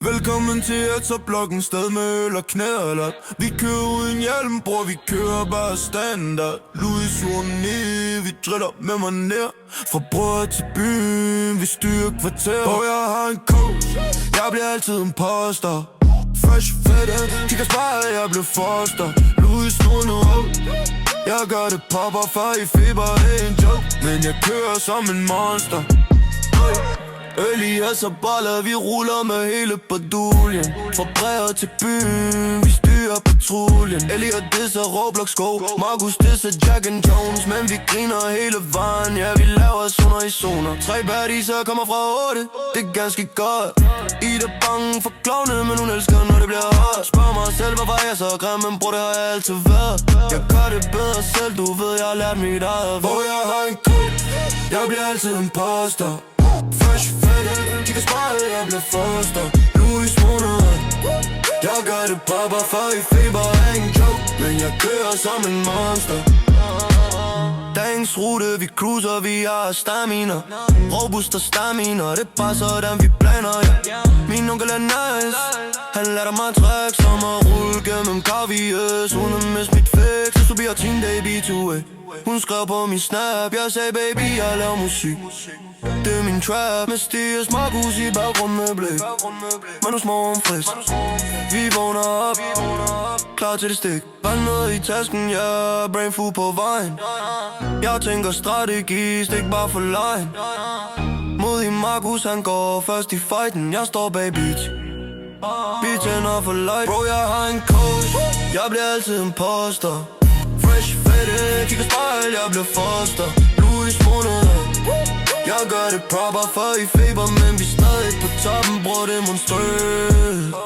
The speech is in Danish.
Velkommen til at tage blokken sted med øl og knæler. Vi kører uden hjelm, bror, vi kører bare standard. Louis Vuitton, vi driller med mig nær. Fra bror til byen, vi styrer kvarter. Og jeg har en coach, jeg bliver altid en poster. Fresh fedte, kigger spejl, jeg bliver forster. Louis Vuitton, jeg gør det popper, for i feber er en joke. Men jeg kører som en monster. Elias og boller, vi ruller med hele baduljen. Fra brevet til byen, vi styrer patruljen. Elliot disser Roblox Go, Markus disser Jack and Jones. Men vi griner hele vejen, ja vi laver zoner i zoner. 3 baddies kommer fra 8, det er ganske godt. Ida er bange for klovne, men hun elsker når det bliver hot. Spørg mig selv, hvorfor jeg så grim, men bror det har jeg altid været. Jeg gør det bedre selv, du ved jeg har lært mit eget. Hvor jeg har en kul, jeg bliver altid en poster. Fresh fedte, kigger spejl, jeg bliver forster. Louis Vuitton, jeg gør det popper, for i feber er en joke. Men jeg kører som en monster. Dagens rute, vi cruiser, vi har stamina. Robust og stamina, det er bare sådan vi planer, ja. Min onkel er nice, han lærte mig træk som at rulle gennem Carvies. Hun er med mit fix, så bliver teen baby 2A. Hun skrev på min snap, jeg sagde baby, jeg laver musik. Det er min trap, med Stiers Markus i baggrund med blæk. Manus morgen frisk, vi vågner op, klar til det stik. Vandet i tasken, ja, brain food på vejen. Jeg tænker strategi, stik bare for line. Mod i Markus, han går først i fighten, jeg står bag beach. Beat tænder for light, bro, jeg har en coach, jeg bliver altid en poster. Fresh fedte, kigger spejl, jeg bliver forster. Louis Vuitton, jeg gør det proper, for i feber, men vi stadig på toppen, bror det monstrøst.